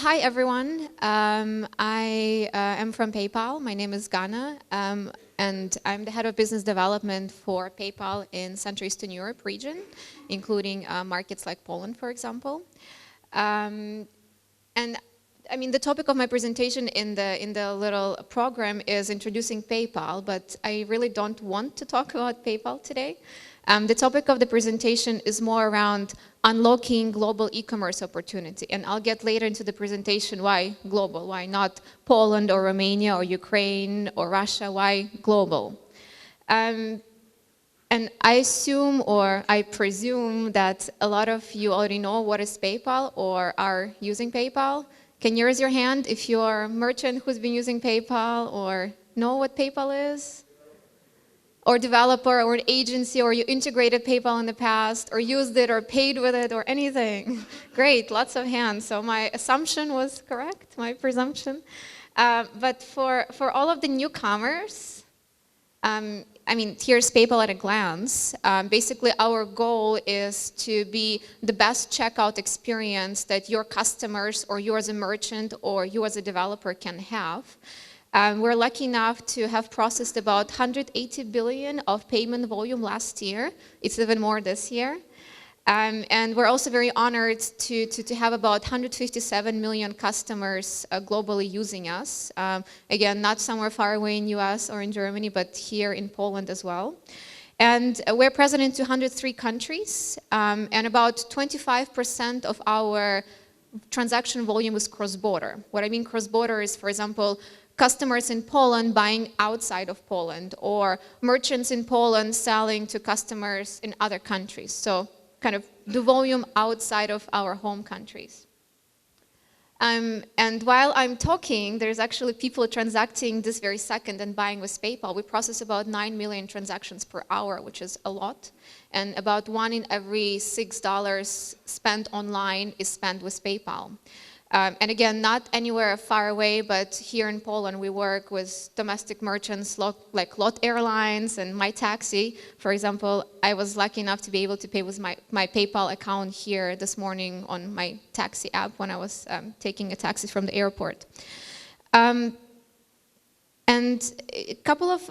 Hi, everyone. I am from PayPal. My name is Ganna, and I'm the head of business development for PayPal in Central Eastern Europe region, including markets like Poland, for example. And I mean, the topic of my presentation in the little program is introducing PayPal, but I really don't want to talk about PayPal today. The topic of the presentation is more around unlocking global e-commerce opportunity. And I'll get later into the presentation why global, why not Poland or Romania or Ukraine or Russia, why global. And I assume or I presume that a lot of you already know what is PayPal or are using PayPal. Can you raise your hand if you're a merchant who's been using PayPal or know what PayPal is? Or developer or an agency, or you integrated PayPal in the past, or used it, or paid with it, or anything. Great, lots of hands. So my assumption was correct, my presumption. But for all of the newcomers, I mean, here's PayPal at a glance. Basically, our goal is to be the best checkout experience that your customers, or you as a merchant, or you as a developer can have. We're lucky enough to have processed about 180 billion of payment volume last year. It's even more this year. And we're also very honored to have about 157 million customers globally using us. Again, not somewhere far away in US or in Germany, but here in Poland as well. And we're present in 203 countries, and about 25% of our transaction volume is cross-border. What I mean cross-border is, for example, customers in Poland buying outside of Poland, or merchants in Poland selling to customers in other countries. So kind of the volume outside of our home countries. And while I'm talking, there's actually people transacting this very second and buying with PayPal. We process about 9 million transactions per hour, which is a lot. And about 1 in every $6 spent online is spent with PayPal. And again, not anywhere far away, but here in Poland, we work with domestic merchants like Lot Airlines and My Taxi. For example, I was lucky enough to be able to pay with my PayPal account here this morning on my taxi app when I was taking a taxi from the airport. And a couple of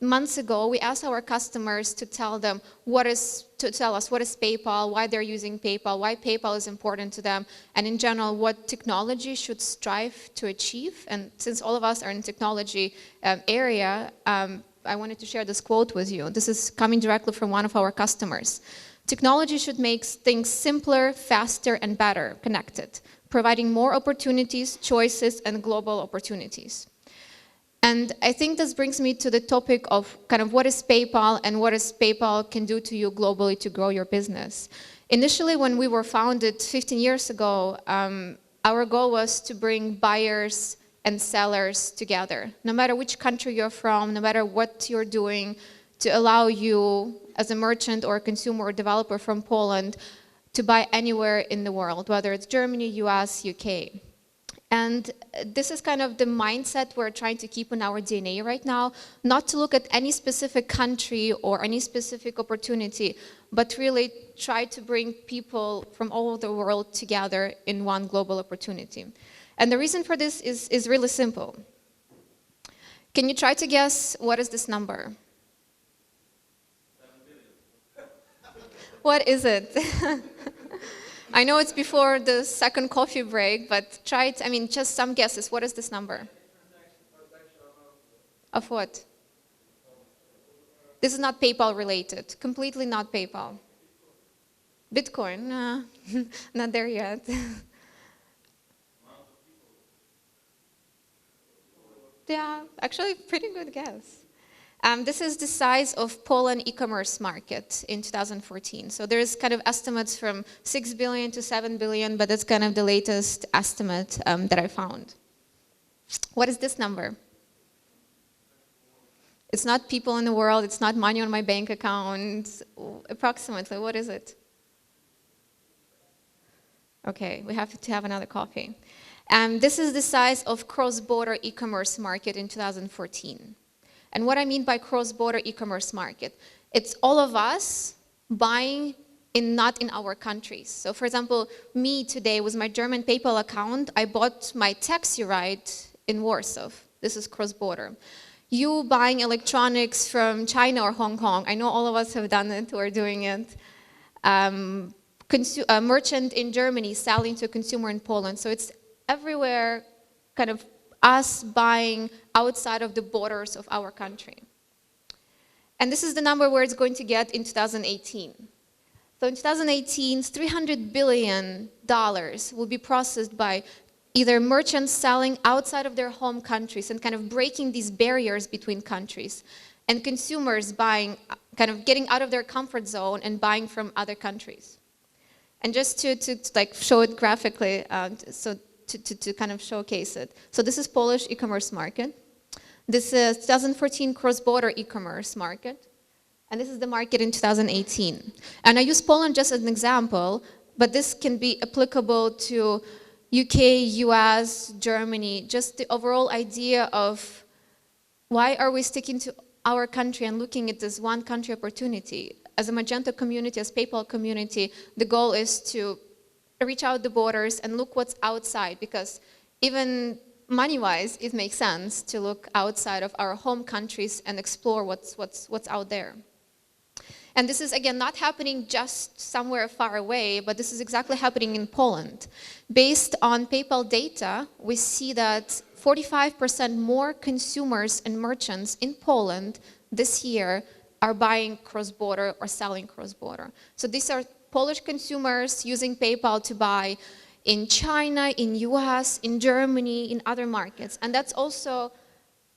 months ago, we asked our customers to tell us what is PayPal, why they're using PayPal, why PayPal is important to them, and in general, what technology should strive to achieve. And since all of us are in the technology area, I wanted to share this quote with you. This is coming directly from one of our customers. Technology should make things simpler, faster, and better connected, providing more opportunities, choices, and global opportunities. And I think this brings me to the topic of kind of what is PayPal and what is PayPal can do to you globally to grow your business. Initially, when we were founded 15 years ago, our goal was to bring buyers and sellers together. No matter which country you're from, no matter what you're doing, to allow you as a merchant or a consumer or developer from Poland to buy anywhere in the world, whether it's Germany, US, UK. And this is kind of the mindset we're trying to keep in our DNA right now, not to look at any specific country or any specific opportunity, but really try to bring people from all over the world together in one global opportunity. And the reason for this is really simple. Can you try to guess what is this number? 7 billion. What is it? I know it's before the second coffee break, but try it, I mean, just some guesses. What is this number? Of what? This is not PayPal related, completely not PayPal. Bitcoin? No, not there yet. Yeah, actually pretty good guess. This is the size of Poland e-commerce market in 2014. So there's kind of estimates from 6 billion to 7 billion, but that's kind of the latest estimate that I found. What is this number? It's not people in the world, it's not money on my bank account. Approximately, what is it? Okay, we have to have another coffee. This is the size of cross-border e-commerce market in 2014. And what I mean by cross-border e-commerce market, it's all of us buying not in our countries. So for example, me today with my German PayPal account, I bought my taxi ride in Warsaw. This is cross-border. You buying electronics from China or Hong Kong, I know all of us have done it or doing it. A merchant in Germany selling to a consumer in Poland. So it's everywhere kind of us buying outside of the borders of our country. And this is the number where it's going to get in 2018. So in 2018, $300 billion will be processed by either merchants selling outside of their home countries and kind of breaking these barriers between countries, and consumers buying, kind of getting out of their comfort zone and buying from other countries. And just to like show it graphically, to kind of showcase it. So this is Polish e-commerce market. This is 2014 cross-border e-commerce market. And this is the market in 2018. And I use Poland just as an example, but this can be applicable to UK, US, Germany, just the overall idea of why are we sticking to our country and looking at this one country opportunity. As a Magenta community, as PayPal community, the goal is to reach out the borders and look what's outside, because even money-wise, it makes sense to look outside of our home countries and explore what's out there. And this is, again, not happening just somewhere far away, but this is exactly happening in Poland. Based on PayPal data, we see that 45% more consumers and merchants in Poland this year are buying cross-border or selling cross-border. So these are Polish consumers using PayPal to buy in China, in US, in Germany, in other markets. And that's also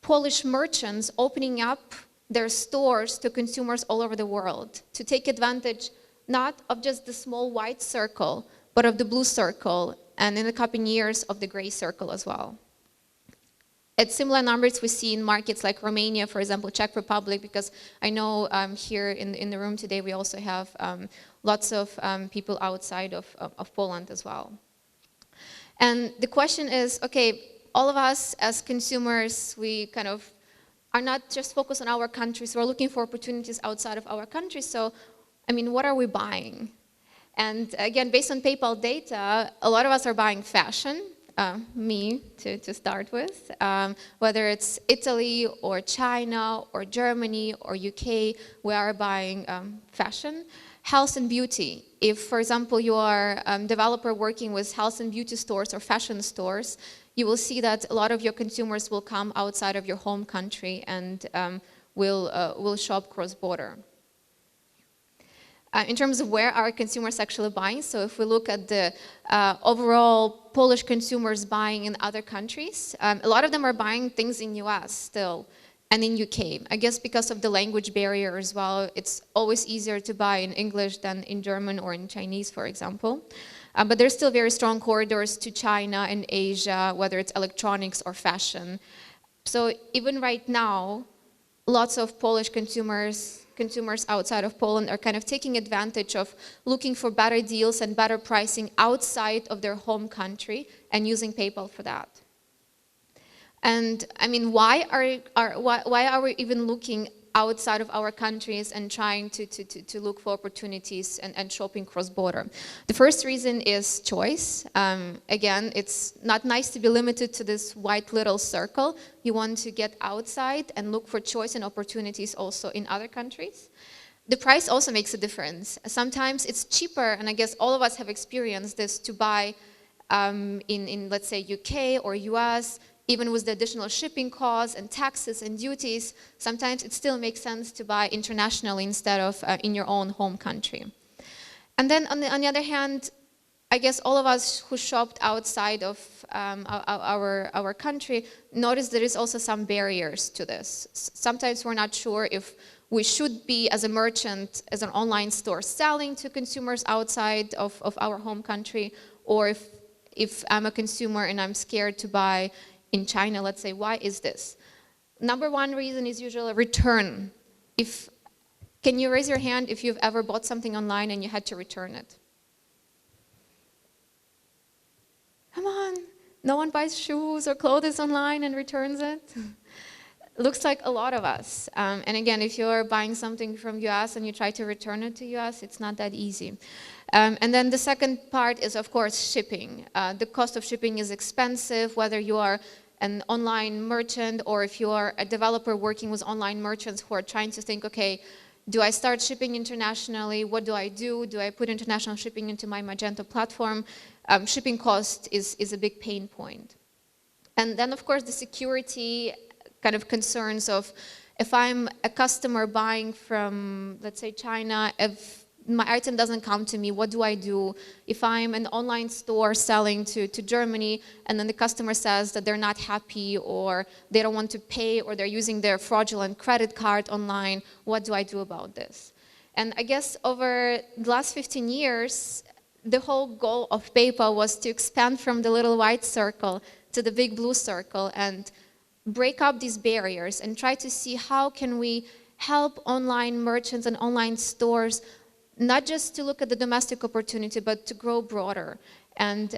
Polish merchants opening up their stores to consumers all over the world to take advantage not of just the small white circle, but of the blue circle, and in a couple of years of the gray circle as well. At similar numbers we see in markets like Romania, for example, Czech Republic, because I know here in the room today we also have lots of people outside of Poland as well. And the question is, okay, all of us as consumers, we kind of are not just focused on our countries, we're looking for opportunities outside of our country. So, I mean, what are we buying? And again, based on PayPal data, a lot of us are buying fashion, me to start with, whether it's Italy or China or Germany or UK, we are buying fashion. Health and beauty. If, for example, you are a developer working with health and beauty stores or fashion stores, you will see that a lot of your consumers will come outside of your home country and will shop cross-border. In terms of where are consumers actually buying, so if we look at the overall Polish consumers buying in other countries, a lot of them are buying things in US still and in UK. I guess because of the language barrier as well, it's always easier to buy in English than in German or in Chinese, for example. But there's still very strong corridors to China and Asia, whether it's electronics or fashion. So even right now, lots of Polish consumers outside of Poland are kind of taking advantage of looking for better deals and better pricing outside of their home country and using PayPal for that. And I mean, why are we even looking outside of our countries and trying to look for opportunities and shopping cross-border? The first reason is choice. Again, it's not nice to be limited to this white little circle. You want to get outside and look for choice and opportunities also in other countries. The price also makes a difference. Sometimes it's cheaper, and I guess all of us have experienced this, to buy in let's say UK or US, even with the additional shipping costs and taxes and duties. Sometimes it still makes sense to buy internationally instead of in your own home country. And then on the other hand, I guess all of us who shopped outside of our country notice there is also some barriers to this. Sometimes we're not sure if we should be, as a merchant, as an online store, selling to consumers outside of our home country, or if I'm a consumer and I'm scared to buy in China, let's say. Why is this? Number one reason is usually a return. Can you raise your hand if you've ever bought something online and you had to return it? Come on, no one buys shoes or clothes online and returns it? Looks like a lot of us. And again, if you're buying something from US and you try to return it to US, it's not that easy. And then the second part is, of course, shipping. The cost of shipping is expensive, whether you are an online merchant or if you are a developer working with online merchants who are trying to think, okay, do I start shipping internationally? What do I do? Do I put international shipping into my Magento platform? Shipping cost is a big pain point. And then, of course, the security kind of concerns of if I'm a customer buying from, let's say, China, if my item doesn't come to me, what do I do? If I'm an online store selling to Germany and then the customer says that they're not happy or they don't want to pay or they're using their fraudulent credit card online, what do I do about this? And I guess over the last 15 years, the whole goal of PayPal was to expand from the little white circle to the big blue circle and break up these barriers and try to see how can we help online merchants and online stores not just to look at the domestic opportunity, but to grow broader and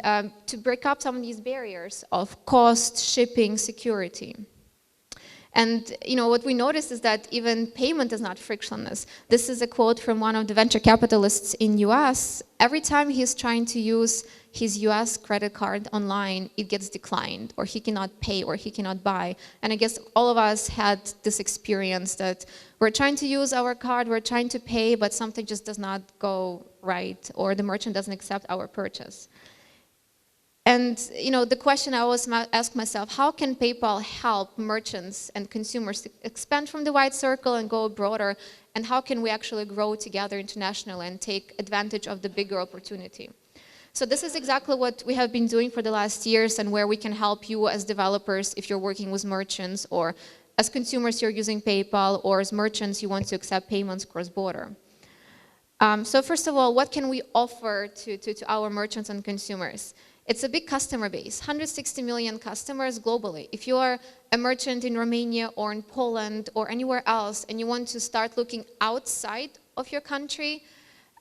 to break up some of these barriers of cost, shipping, security. And what we noticed is that even payment is not frictionless. This is a quote from one of the venture capitalists in US. Every time he's trying to use his US credit card online, it gets declined, or he cannot pay, or he cannot buy. And I guess all of us had this experience that we're trying to use our card, we're trying to pay, but something just does not go right, or the merchant doesn't accept our purchase. And the question I always ask myself, how can PayPal help merchants and consumers to expand from the wide circle and go broader? And how can we actually grow together internationally and take advantage of the bigger opportunity? So this is exactly what we have been doing for the last years and where we can help you as developers if you're working with merchants, or as consumers you're using PayPal, or as merchants you want to accept payments cross-border. So first of all, what can we offer to our merchants and consumers? It's a big customer base, 160 million customers globally. If you are a merchant in Romania or in Poland or anywhere else and you want to start looking outside of your country,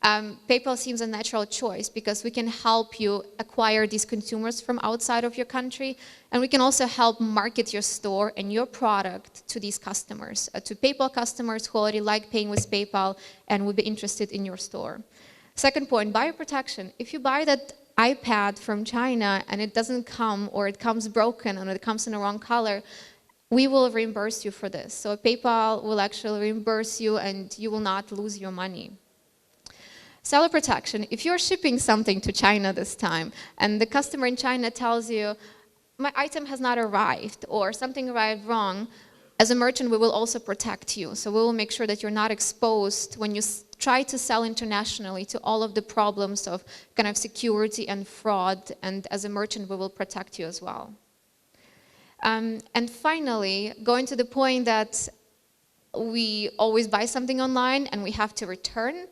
PayPal seems a natural choice because we can help you acquire these consumers from outside of your country, and we can also help market your store and your product to these customers, to PayPal customers who already like paying with PayPal and would be interested in your store. Second point, buyer protection. If you buy that iPad from China and it doesn't come, or it comes broken and it comes in the wrong color, we will reimburse you for this. So PayPal will actually reimburse you and you will not lose your money. Seller protection. If you're shipping something to China this time and the customer in China tells you, my item has not arrived or something arrived wrong, as a merchant we will also protect you. So we will make sure that you're not exposed when you try to sell internationally to all of the problems of kind of security and fraud, and as a merchant we will protect you as well. And finally, going to the point that we always buy something online and we have to return,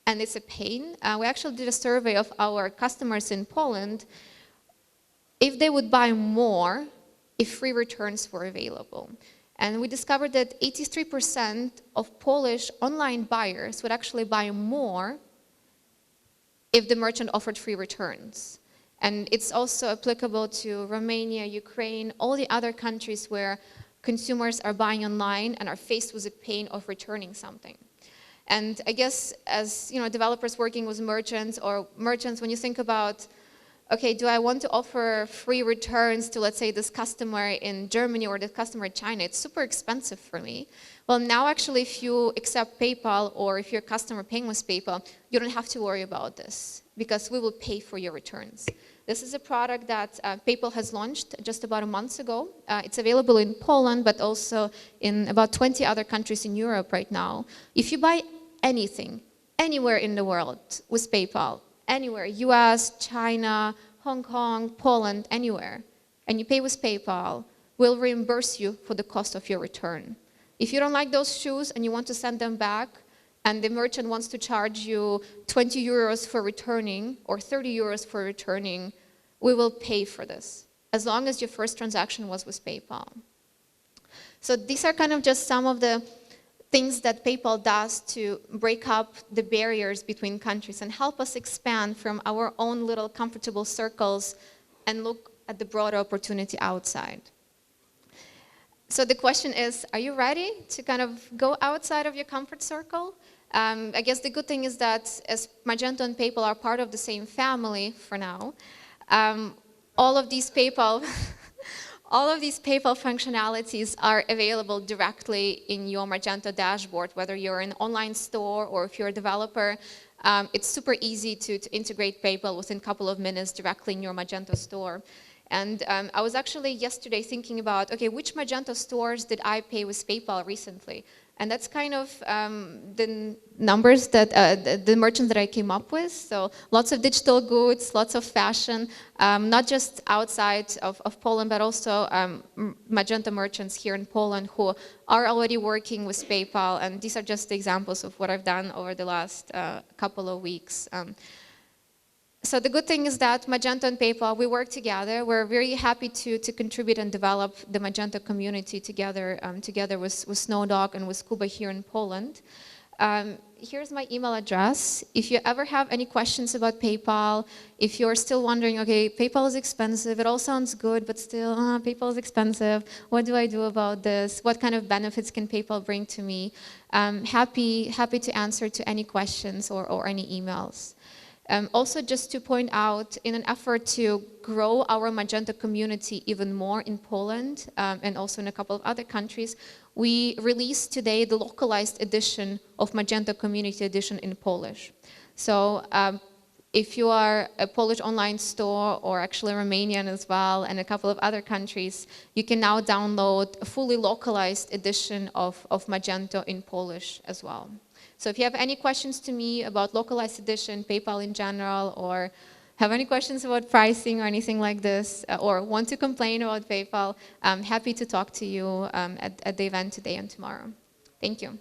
and it's a pain. We actually did a survey of our customers in Poland if they would buy more if free returns were available. And we discovered that 83% of Polish online buyers would actually buy more if the merchant offered free returns. And it's also applicable to Romania, Ukraine, all the other countries where consumers are buying online and are faced with the pain of returning something. And I guess as developers working with merchants, or merchants, when you think about, okay, do I want to offer free returns to, let's say, this customer in Germany or this customer in China? It's super expensive for me. Well, now actually, if you accept PayPal, or if you're a customer paying with PayPal, you don't have to worry about this because we will pay for your returns. This is a product that PayPal has launched just about a month ago. It's available in Poland, but also in about 20 other countries in Europe right now. If you buy anything, anywhere in the world with PayPal, anywhere, US, China, Hong Kong, Poland, anywhere, and you pay with PayPal, we'll reimburse you for the cost of your return. If you don't like those shoes and you want to send them back, and the merchant wants to charge you 20 euros for returning or 30 euros for returning, we will pay for this, as long as your first transaction was with PayPal. So these are kind of just some of the things that PayPal does to break up the barriers between countries and help us expand from our own little comfortable circles and look at the broader opportunity outside. So the question is, are you ready to kind of go outside of your comfort circle? I guess the good thing is that as Magento and PayPal are part of the same family for now, all of these PayPal all of these PayPal functionalities are available directly in your Magento dashboard, whether you're an online store or if you're a developer. It's super easy to integrate PayPal within a couple of minutes directly in your Magento store. And I was actually yesterday thinking about, okay, which Magento stores did I pay with PayPal recently? And that's kind of the numbers that the merchants that I came up with. So lots of digital goods, lots of fashion, not just outside of Poland, but also Magento merchants here in Poland who are already working with PayPal. And these are just examples of what I've done over the last couple of weeks. So the good thing is that Magento and PayPal, we work together. We're very happy to contribute and develop the Magento community together, together with Snowdog and with Kuba here in Poland. Here's my email address. If you ever have any questions about PayPal, if you're still wondering, okay, PayPal is expensive, it all sounds good, but still, PayPal is expensive. What do I do about this? What kind of benefits can PayPal bring to me? Happy to answer to any questions or any emails. Also, just to point out, in an effort to grow our Magento community even more in Poland and also in a couple of other countries, we released today the localized edition of Magento Community Edition in Polish. So if you are a Polish online store or actually Romanian as well and a couple of other countries, you can now download a fully localized edition of Magento in Polish as well. So if you have any questions to me about localized edition, PayPal in general, or have any questions about pricing or anything like this, or want to complain about PayPal, I'm happy to talk to you at the event today and tomorrow. Thank you.